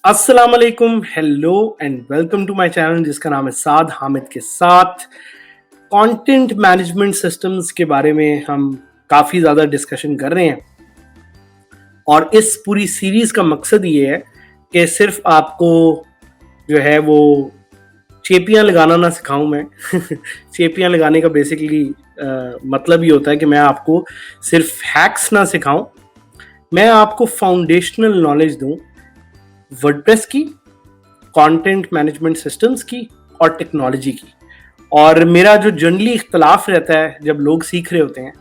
अस्सलाम वालेकुम, hello and welcome to my channel जिसका नाम है साद हामिद के साथ। कंटेंट मैनेजमेंट सिस्टम्स के बारे में हम काफ़ी ज़्यादा डिस्कशन कर रहे हैं और इस पूरी सीरीज़ का मकसद ये है कि सिर्फ आपको जो है वो चेपियाँ लगाना ना सिखाऊं मैं चेपियाँ लगाने का बेसिकली मतलब ये होता है कि मैं आपको सिर्फ हैक्स ना सिखाऊं, मैं आपको फाउंडेशनल नॉलेज दूं वर्डप्रेस की, कंटेंट मैनेजमेंट सिस्टम्स की और टेक्नोलॉजी की। और मेरा जो जनरली इख्तलाफ रहता है जब लोग सीख रहे होते हैं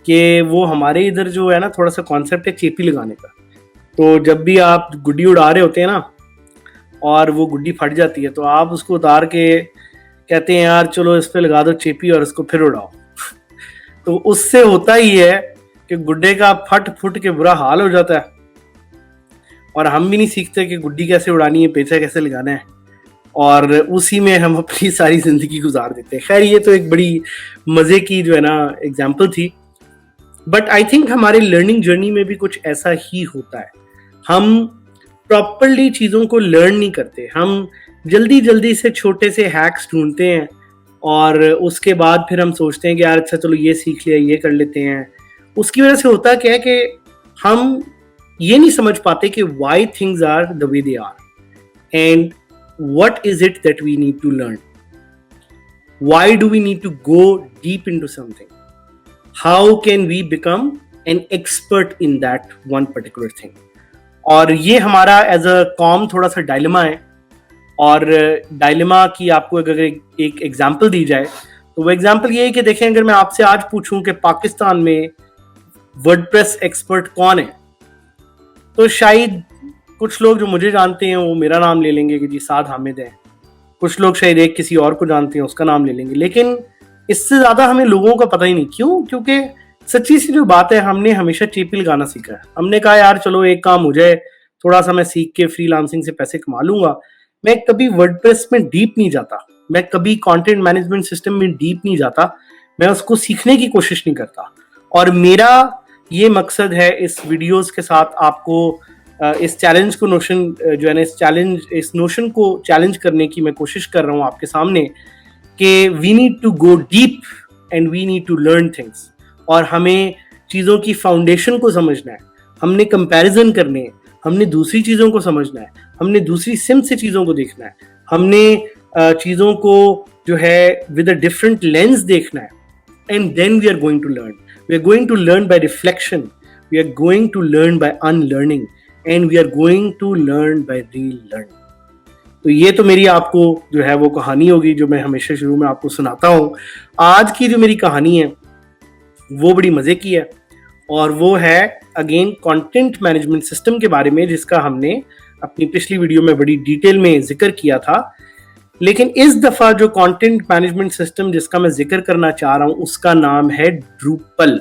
कि वो हमारे इधर जो है ना थोड़ा सा कॉन्सेप्ट है चेपी लगाने का। तो जब भी आप गुड्डी उड़ा रहे होते हैं ना और वो गुड्डी फट जाती है तो आप उसको उतार के कहते हैं यार चलो इस पे लगा दो चेपी और इसको फिर उड़ाओ तो उससे होता ही है कि गुड्डे का फट फुट के बुरा हाल हो जाता है और हम भी नहीं सीखते कि गुड्डी कैसे उड़ानी है, पेचा कैसे लगाना है, और उसी में हम अपनी सारी जिंदगी गुजार देते हैं। खैर ये तो एक बड़ी मजे की जो है ना एग्जाम्पल थी, बट आई थिंक हमारे लर्निंग जर्नी में भी कुछ ऐसा ही होता है। हम प्रॉपरली चीज़ों को लर्न नहीं करते, हम जल्दी जल्दी से छोटे से हैक्स ढूंढते हैं और उसके बाद फिर हम सोचते हैं कि यार अच्छा चलो ये सीख लिया, ये कर लेते हैं। उसकी वजह से होता क्या है कि हम ये नहीं समझ पाते कि why things are the way they are and what is it that we need to learn? Why do we need to go deep into something? How can we become an expert in that one particular thing? और ये हमारा as a com थोड़ा सा dilemma है। और dilemma की आपको अगर एक एग्जांपल दी जाए तो वो एग्जांपल ये है कि देखें, अगर मैं आपसे आज पूछूं कि पाकिस्तान में वर्डप्रेस एक्सपर्ट कौन है तो शायद कुछ लोग जो मुझे जानते हैं वो मेरा नाम ले लेंगे कि जी साद हामिद है, कुछ लोग शायद एक किसी और को जानते हैं उसका नाम ले लेंगे, लेकिन इससे ज़्यादा हमें लोगों का पता ही नहीं। क्यों? क्योंकि सच्ची सी जो बात है, हमने हमेशा चेपी लगाना सीखा है। हमने कहा यार चलो एक काम हो जाए, थोड़ा सा मैं सीख के फ्रीलांसिंग से पैसे कमा लूंगा। मैं कभी वर्डप्रेस में डीप नहीं जाता, मैं कभी कंटेंट मैनेजमेंट सिस्टम में डीप नहीं जाता, मैं उसको सीखने की कोशिश नहीं करता। और मेरा ये मकसद है इस वीडियोस के साथ आपको इस चैलेंज को नोशन जो है ना इस नोशन को चैलेंज करने की मैं कोशिश कर रहा हूँ आपके सामने कि we need to go deep and we need to learn things. और हमें चीज़ों की फाउंडेशन को समझना है, हमने कंपैरिजन करने हैं, हमने दूसरी चीज़ों को समझना है, हमने दूसरी सिम से चीज़ों को देखना है, हमने चीज़ों को जो है विद अ डिफरेंट लेंस देखना है। And then we are going to learn, we are going to learn by reflection, we are going to learn by unlearning and we are going to learn by relearning. तो ये तो मेरी आपको जो है वो कहानी होगी जो मैं हमेशा शुरू में आपको सुनाता हूँ। आज की जो मेरी कहानी है वो बड़ी मज़े की है और वो है अगेन कंटेंट मैनेजमेंट सिस्टम के बारे में, जिसका हमने अपनी पिछली वीडियो में बड़ी डिटेल में जिक्र किया था। लेकिन इस दफ़ा जो कंटेंट मैनेजमेंट सिस्टम जिसका मैं जिक्र करना चाह रहा हूँ उसका नाम है ड्रूपल।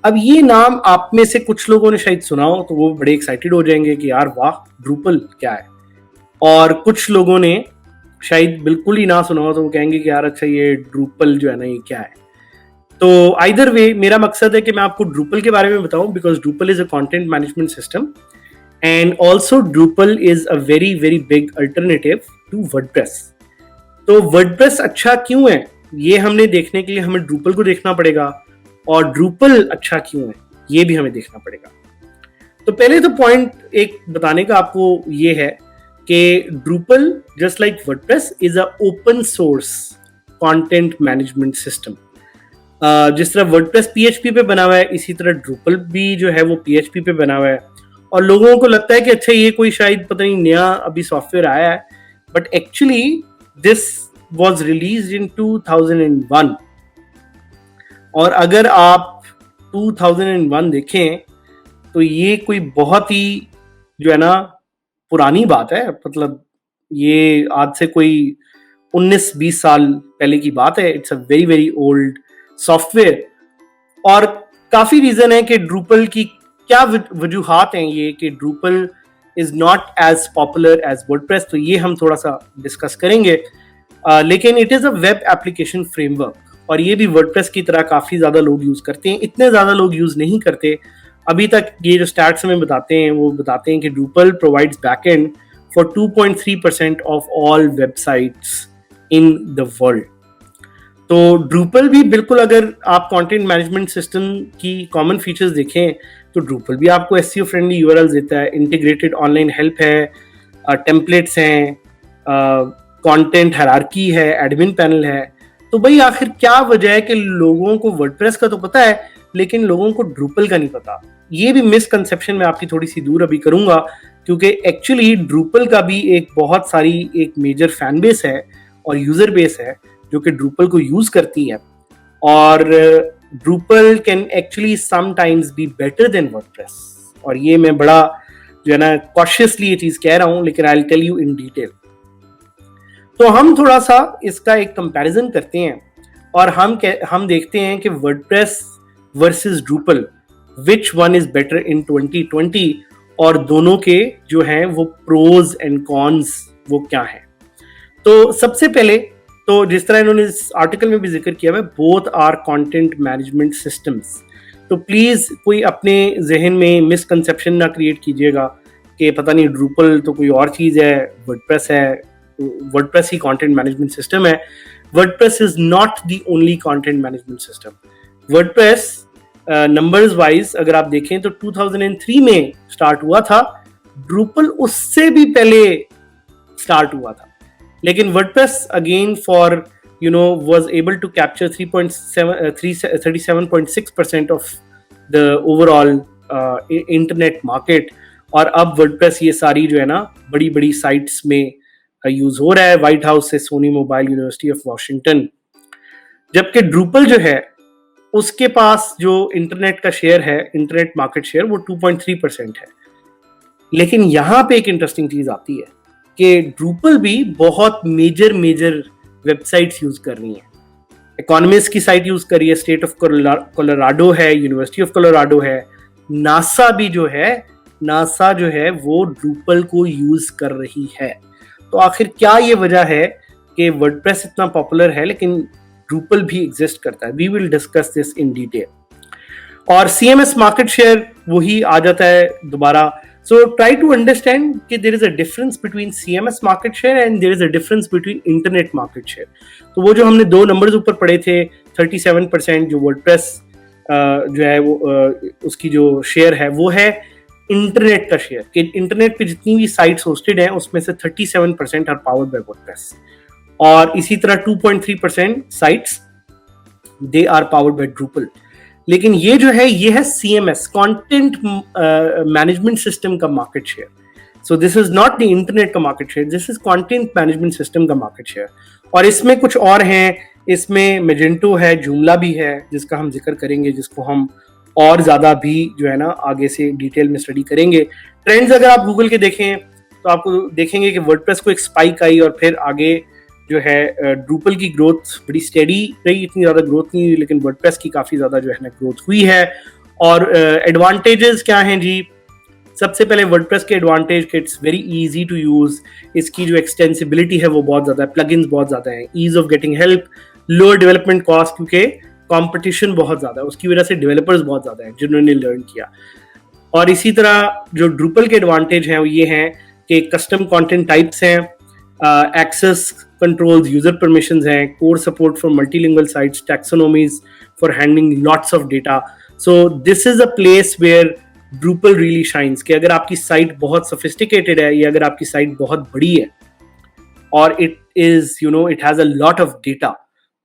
अब ये नाम आप में से कुछ लोगों ने शायद सुना हो तो वो बड़े एक्साइटेड हो जाएंगे कि यार वाह ड्रूपल क्या है, और कुछ लोगों ने शायद बिल्कुल ही ना सुना हो तो वो कहेंगे कि यार अच्छा ये ड्रूपल जो है ना ये क्या है। तो आइदर वे मेरा मकसद है कि मैं आपको ड्रूपल के बारे में बताऊं because Drupal is a content management system and also Drupal is a very very big alternative to WordPress. तो वर्डप्रेस अच्छा क्यों है ये हमने देखने के लिए हमें ड्रूपल को देखना पड़ेगा, और ड्रूपल अच्छा क्यों है ये भी हमें देखना पड़ेगा। तो पहले तो पॉइंट एक बताने का आपको ये है कि Drupal just like WordPress is a open source content management system. जिस तरह वर्डप्रेस पीएचपी पे बना हुआ है इसी तरह ड्रूपल भी जो है वो पीएचपी पे बना हुआ है। और लोगों को लगता है कि अच्छा ये कोई शायद पता नहीं नया अभी सॉफ्टवेयर आया है, but actually this was released in 2001। और अगर आप 2001 देखें तो ये कोई बहुत ही जो है ना पुरानी बात है, मतलब ये आज से कोई 19-20 साल पहले की बात है। It's a very very old software और काफ़ी रीज़न है कि ड्रूपल की क्या वजूहात हैं ये कि Drupal is not as popular as WordPress, तो ये हम थोड़ा सा डिस्कस करेंगे। लेकिन it is a web application framework और ये भी वर्डप्रेस की तरह काफ़ी ज़्यादा लोग यूज़ करते हैं। इतने ज़्यादा लोग यूज़ नहीं करते अभी तक ये जो स्टैट्स हमें बताते हैं वो बताते हैं कि Drupal provides backend for 2.3% of all websites in the world. तो Drupal भी बिल्कुल, अगर आप कंटेंट मैनेजमेंट सिस्टम की कॉमन फीचर्स देखें तो Drupal भी आपको SEO फ्रेंडली यूआरएल्स देता है, इंटीग्रेटेड ऑनलाइन हेल्प है, टेम्पलेट्स हैं, कंटेंट हायरार्की है, एडमिन पैनल है। तो भाई आखिर क्या वजह है कि लोगों को वर्डप्रेस का तो पता है लेकिन लोगों को Drupal का नहीं पता? ये भी मिसकंसेप्शन मैं आपकी थोड़ी सी दूर अभी करूंगा, क्योंकि एक्चुअली Drupal का भी एक बहुत सारी एक मेजर फैन बेस है और यूजर बेस है जो कि Drupal को यूज करती है, और Drupal can actually sometimes be better than WordPress. और ये मैं बड़ा जो है ना कॉशियसली ये चीज कह रहा हूं, लेकिन I will tell you in detail. तो हम थोड़ा सा इसका एक कंपैरिजन करते हैं और हम देखते हैं कि WordPress versus Drupal which one is better in 2020, और दोनों के जो हैं वो प्रोज एंड कॉन्स वो क्या हैं। तो सबसे पहले तो जिस तरह इन्होंने इस आर्टिकल में भी जिक्र किया है, both are content management systems. तो प्लीज कोई अपने जहन में मिसकंसेप्शन ना क्रिएट कीजिएगा कि पता नहीं Drupal तो कोई और चीज है, वर्डप्रेस है, वर्डप्रेस ही कंटेंट मैनेजमेंट सिस्टम है। WordPress is not the only content management system. WordPress numbers wise अगर आप देखें तो 2003 में स्टार्ट हुआ था, Drupal उससे भी पहले स्टार्ट हुआ था, लेकिन WordPress again for was able to capture 37.6% of the overall internet market। और अब WordPress ये सारी जो है ना बड़ी बड़ी साइट्स में यूज हो रहा है, व्हाइट हाउस से Sony mobile, University of Washington. जबकि Drupal जो है उसके पास जो इंटरनेट का शेयर है, इंटरनेट मार्केट शेयर, वो 2.3% है। लेकिन यहाँ पे एक इंटरेस्टिंग चीज आती है कि Drupal भी बहुत मेजर वेबसाइट्स यूज कर रही हैं। इकोनॉमिस्ट की साइट यूज कर रही है, स्टेट ऑफ कोलोराडो है, यूनिवर्सिटी ऑफ कोलोराडो है, नासा भी जो है वो Drupal को यूज कर रही है। तो आखिर क्या ये वजह है कि वर्डप्रेस इतना पॉपुलर है लेकिन Drupal भी एग्जिस्ट करता है? We will discuss this in detail. और CMS मार्केट शेयर वही आ जाता है दोबारा। So try to understand कि there is a difference between CMS market share and there is a difference between internet market share। तो वो जो हमने दो नंबर्स ऊपर पढ़े थे, 37% जो वर्डप्रेस जो है वो उसकी जो शेयर है वो है इंटरनेट का शेयर, कि इंटरनेट पे जितनी भी साइट्स होस्टेड हैं उसमें से 37% आर पावर्ड बाय वर्डप्रेस, और इसी तरह 2.3% sites they are powered by Drupal। लेकिन ये जो है ये है CMS, कंटेंट मैनेजमेंट सिस्टम का market share. So this is not the internet का market share, this is content management system का मार्केट शेयर। और इसमें कुछ और हैं, इसमें Magento है, Joomla भी है जिसका हम जिक्र करेंगे, जिसको हम और ज्यादा भी जो है ना आगे से डिटेल में स्टडी करेंगे। ट्रेंड्स अगर आप गूगल के देखें तो आपको देखेंगे कि वर्डप्रेस को एक स्पाइक आई और फिर आगे जो है Drupal की ग्रोथ बड़ी स्टेडी रही, इतनी ज़्यादा ग्रोथ नहीं हुई, लेकिन वर्डप्रेस की काफ़ी ज़्यादा जो है ना ग्रोथ हुई है। और एडवांटेजेस क्या हैं जी? सबसे पहले वर्डप्रेस के एडवांटेज कि it's very easy to use, इसकी जो एक्सटेंसिबिलिटी है वो बहुत ज़्यादा है, प्लगइन्स बहुत ज़्यादा हैं, ease of getting help, lower development cost, क्योंकि कॉम्पिटिशन बहुत ज़्यादा है, उसकी वजह से डेवलपर्स बहुत ज़्यादा हैं जिन्होंने लर्न किया। और इसी तरह जो Drupal के एडवांटेज हैं वो ये हैं कि कस्टम कॉन्टेंट टाइप्स हैं, एक्सेस controls, user permissions हैं, core support for multilingual sites, taxonomies for handling lots of data। So this is a place where Drupal really shines कि अगर आपकी साइट बहुत sophisticated है या अगर आपकी साइट बहुत बड़ी है और it is it has a lot of data,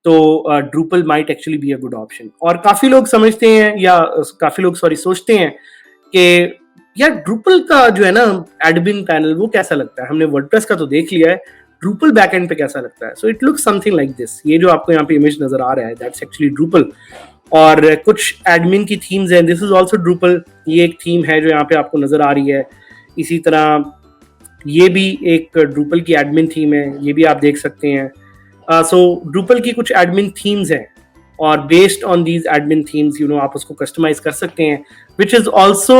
तो Drupal might actually be a good option। और काफी लोग समझते हैं या काफी लोग सोचते हैं कि यार Drupal का जो है ना एडमिन पैनल वो कैसा लगता है, हमने वर्डप्रेस का तो देख लिया है, Drupal बैकएंड पे कैसा लगता है। So it looks something like this. ये जो आपको यहाँ पे इमेज नजर आ रहा है दैट्स एक्चुअली Drupal। और कुछ एडमिन की थीम्स हैं, दिस इज आल्सो Drupal। ये एक थीम है जो यहाँ पे आपको नजर आ रही है। इसी तरह ये भी एक Drupal की एडमिन थीम है, ये भी आप देख सकते हैं। सो Drupal की कुछ एडमिन थीम्स हैं और based on these admin themes आप उसको कस्टमाइज कर सकते हैं, which is also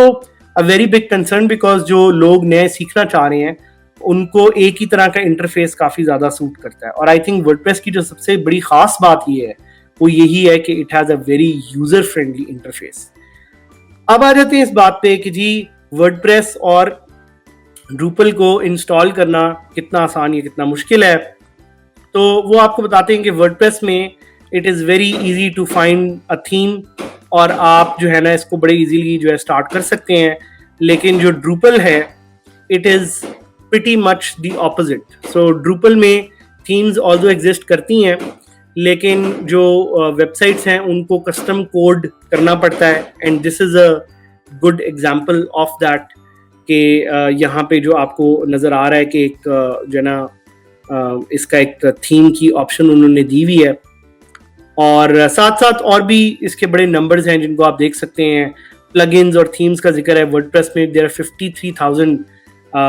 a very big concern because जो लोग नए सीखना चाह रहे हैं उनको एक ही तरह का इंटरफेस काफी ज्यादा सूट करता है। और आई थिंक वर्डप्रेस की जो सबसे बड़ी खास बात ये है वो यही है कि it has a very user friendly interface. अब आ जाते हैं इस बात पे कि जी वर्डप्रेस और ड्रूपल को इंस्टॉल करना कितना आसान या कितना मुश्किल है। तो वो आपको बताते हैं कि वर्डप्रेस में it is very easy to find a theme, और आप जो है ना इसको बड़े इजीली जो है स्टार्ट कर सकते हैं। लेकिन जो ड्रूपल है it is pretty much the opposite. So Drupal में थीम्स ऑल्दो एग्जिस्ट करती हैं, लेकिन जो वेबसाइट्स हैं उनको कस्टम कोड करना पड़ता है, and this is a good example of that कि यहाँ पे जो आपको नज़र आ रहा है कि एक जो है ना इसका एक थीम की ऑप्शन उन्होंने दी हुई है, और साथ साथ और भी इसके बड़े नंबर्स हैं जिनको आप देख सकते हैं। प्लगइन्स और थीम्स का जिक्र है वर्डप्रेस में, there are 53,000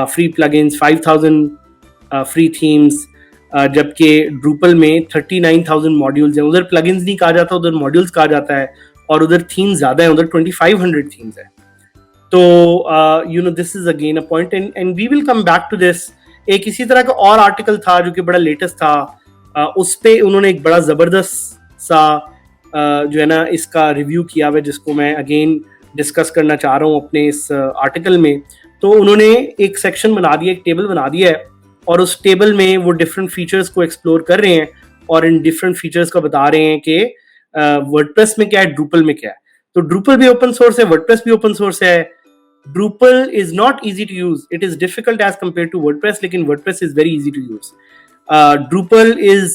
free plugins, 5,000 free themes, जबकि ड्रूपल में 39,000 मॉड्यूल्स हैं। उधर प्लगइन्स नहीं कहा जाता, उधर मॉड्यूल्स कहा जाता है, और उधर थीम्स ज़्यादा है, उधर 2500 थीम्स है। तो you know this is again a point, and we will come back to this. एक इसी तरह का और आर्टिकल था जो कि बड़ा लेटेस्ट था, उस पे उन्होंने एक बड़ा ज़बरदस्त सा जो है ना इसका रिव्यू किया हुआ, जिसको मैं अगेन डिस्कस करना चाह रहा हूँ अपने इस आर्टिकल में। तो उन्होंने एक सेक्शन बना दिया, एक टेबल बना दिया है, और उस टेबल में वो डिफरेंट फीचर्स को एक्सप्लोर कर रहे हैं और इन डिफरेंट फीचर्स को बता रहे हैं कि वर्डप्रेस में क्या है, ड्रूपल में क्या है। तो ड्रूपल भी ओपन सोर्स है, वर्डप्रेस भी ओपन सोर्स है। Drupal is not easy to use. It is difficult as compared to WordPress, लेकिन WordPress is very easy to use. Drupal is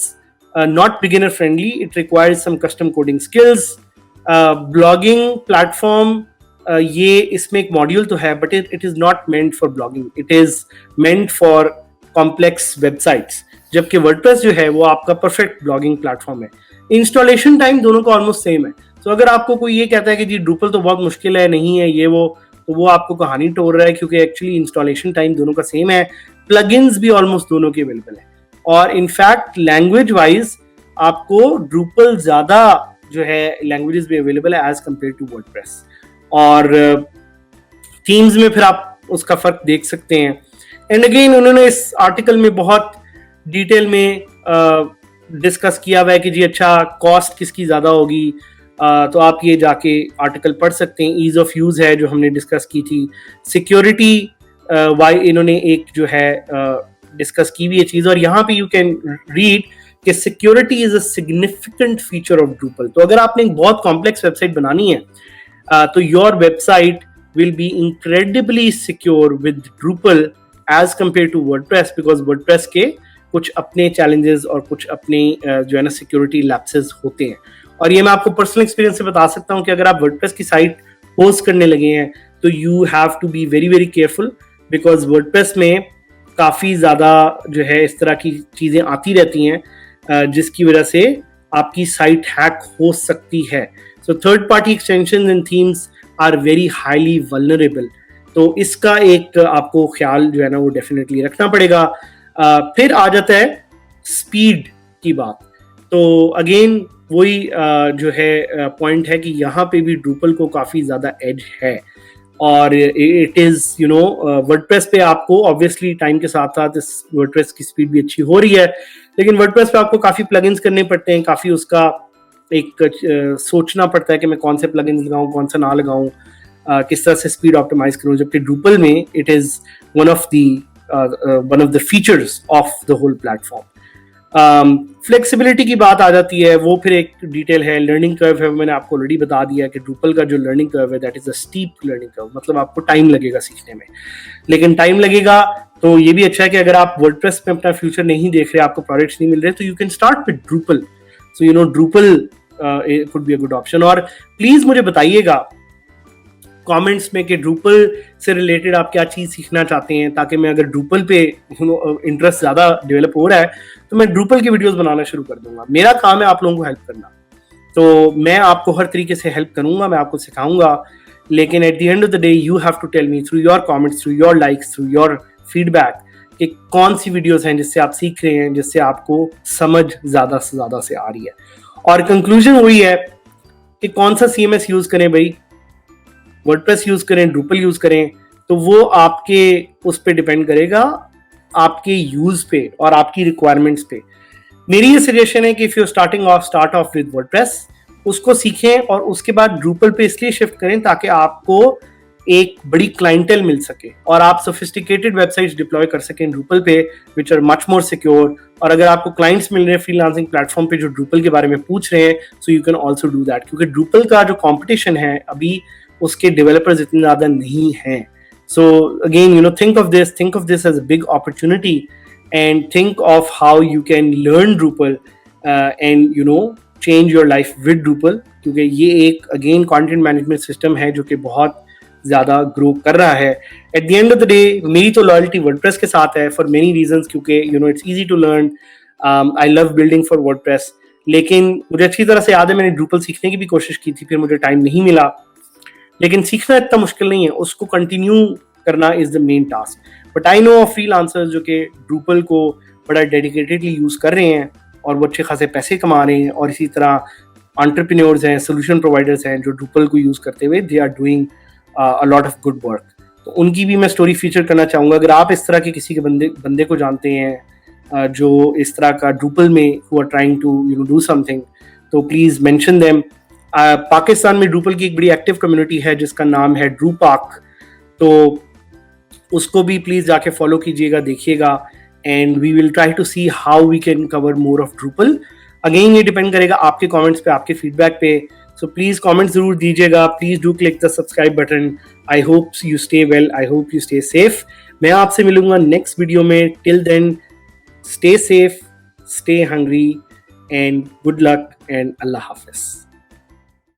not beginner friendly. It requires some custom coding skills. Blogging platform, ये इसमें एक module तो है, but it is not meant for blogging. It is meant for complex websites. जबकि WordPress जो है वो आपका perfect blogging platform है। Installation time दोनों का almost same है। तो अगर आपको कोई ये कहता है कि जी Drupal तो बहुत मुश्किल है, नहीं है ये वो, तो वो आपको कहानी टोर रहा है, क्योंकि एक्चुअली इंस्टॉलेशन टाइम दोनों का सेम है। प्लगइन्स भी ऑलमोस्ट दोनों के अवेलेबल है, और इनफैक्ट लैंग्वेज वाइज आपको ड्रूपल ज़्यादा जो है लैंग्वेजेस भी अवेलेबल है एज कम्पेयर टू वर्डप्रेस। और थीम्स में फिर आप उसका फ़र्क देख सकते हैं। एंड अगेन उन्होंने इस आर्टिकल में बहुत डिटेल में डिस्कस किया हुआ है कि जी अच्छा कॉस्ट किसकी ज़्यादा होगी। तो आप ये जाके आर्टिकल पढ़ सकते हैं। ईज ऑफ यूज़ है जो हमने डिस्कस की थी। सिक्योरिटी वाई इन्होंने एक जो है डिस्कस की हुई है चीज़, और यहाँ पे यू कैन रीड कि security is a significant feature of Drupal. तो अगर आपने एक बहुत कॉम्प्लेक्स वेबसाइट बनानी है तो your website will be incredibly secure with Drupal as compared to WordPress, because WordPress के कुछ अपने चैलेंजेस और कुछ अपने जो है ना सिक्योरिटी लैप्सेस होते हैं। और ये मैं आपको पर्सनल एक्सपीरियंस से बता सकता हूँ कि अगर आप वर्डप्रेस की साइट होस्ट करने लगे हैं तो you have to be very very careful, because WordPress में काफ़ी ज़्यादा जो है इस तरह की चीज़ें आती रहती हैं जिसकी वजह से आपकी साइट हैक हो सकती है। So third party extensions and themes are very highly vulnerable. तो इसका एक आपको ख्याल जो है ना वो डेफिनेटली रखना पड़ेगा। फिर आ जाता है स्पीड की बात। तो अगेन वही जो है पॉइंट है कि यहाँ पे भी ड्रूपल को काफ़ी ज़्यादा एज है, और it is you know WordPress पे आपको ऑब्वियसली टाइम के साथ साथ इस वर्डप्रेस की स्पीड भी अच्छी हो रही है, लेकिन वर्डप्रेस पे आपको काफ़ी प्लगइन्स करने पड़ते हैं, काफ़ी उसका एक सोचना पड़ता है कि मैं कौन से प्लगइन्स लगाऊं कौन सा ना लगाऊं, किस तरह से स्पीड ऑप्टिमाइज करूं। जबकि ड्रूपल में it is one of the features of the whole platform. Flexibility की बात आ जाती है, वो फिर एक डिटेल है। लर्निंग कर्व है, मैंने आपको ऑलरेडी बता दिया कि ड्रूपल का जो लर्निंग कर्व है that is a steep learning curve, मतलब आपको टाइम लगेगा सीखने में। लेकिन टाइम लगेगा तो ये भी अच्छा है कि अगर आप वर्डप्रेस में अपना फ्यूचर नहीं देख रहे, आपको प्रोडक्ट्स नहीं मिल रहे, तो you can start with Drupal. So you know Drupal could be a good option. और प्लीज़ मुझे बताइएगा कमेंट्स में कि ड्रूपल से रिलेटेड आप क्या चीज़ सीखना चाहते हैं, ताकि मैं अगर ड्रूपल पे इंटरेस्ट ज़्यादा डेवलप हो रहा है तो मैं ड्रूपल की वीडियोस बनाना शुरू कर दूंगा। मेरा काम है आप लोगों को हेल्प करना, तो मैं आपको हर तरीके से हेल्प करूंगा, मैं आपको सिखाऊंगा। लेकिन at the end of the day you have to tell me through your comments, through your likes, through your feedback कि कौन सी वीडियोस हैं जिससे आप सीख रहे हैं, जिससे आपको समझ ज़्यादा से ज़्यादा से आ रही है। और कंक्लूजन वही है कि कौन सा CMS यूज़ करें भाई, वर्डप्रेस यूज़ करें, ड्रूपल यूज़ करें, तो वो आपके उस पर डिपेंड करेगा, आपके यूज़ पे और आपकी रिक्वायरमेंट्स पे। मेरी ये सजेशन है कि if you start of with WordPress, उसको सीखें और उसके बाद Drupal पे इसलिए शिफ्ट करें ताकि आपको एक बड़ी क्लाइंटेल मिल सके और आप सोफिस्टिकेटेड वेबसाइट्स डिप्लॉय कर सकें Drupal पे which are much more secure. और अगर आपको क्लाइंट्स मिल रहे हैं फ्रीलांसिंग प्लेटफॉर्म पे जो Drupal के बारे में पूछ रहे हैं, so you can also do that, क्योंकि Drupal का जो कॉम्पिटिशन है अभी उसके डेवलपर्स इतने ज़्यादा नहीं हैं। So again, think of this as a big opportunity, and think of how you can learn Drupal and change your life with Drupal, क्योंकि ये एक अगेन कंटेंट मैनेजमेंट सिस्टम है जो कि बहुत ज़्यादा ग्रो कर रहा है। At the end of the day मेरी तो लॉयल्टी वर्डप्रेस के साथ है फॉर मेनी रीजंस, क्योंकि it's easy to learn, I love building for WordPress. लेकिन मुझे अच्छी तरह से याद है मैंने Drupal सीखने की भी कोशिश की थी, फिर मुझे टाइम नहीं मिला। लेकिन सीखना इतना मुश्किल नहीं है, उसको कंटिन्यू करना is the main task. But I know of freelancers जो कि Drupal को बड़ा डेडिकेटेडली यूज़ कर रहे हैं और वो अच्छे खासे पैसे कमा रहे हैं, और इसी तरह एंटरप्रेन्योर्स हैं, सोल्यूशन प्रोवाइडर्स हैं जो Drupal को यूज़ करते हुए they are doing a lot of good work. तो उनकी भी मैं स्टोरी फीचर करना चाहूँगा। अगर आप इस तरह के किसी के बंदे को जानते हैं जो इस तरह का Drupal में who are trying to do something, तो प्लीज़ मेंशन देम। पाकिस्तान में Drupal की एक बड़ी एक्टिव कम्युनिटी है जिसका नाम है Drupak, तो उसको भी प्लीज़ जाके फॉलो कीजिएगा, देखिएगा, and we will try to see how we can cover more of Drupal। Again ये डिपेंड करेगा आपके कमेंट्स पे, आपके फीडबैक पे, सो प्लीज़ कमेंट्स ज़रूर दीजिएगा। Please do click the subscribe button. I hope you stay well, I hope you stay safe. मैं आपसे मिलूंगा नेक्स्ट वीडियो में। Till then stay safe, stay hungry, and good luck, and अल्लाह हाफिज़।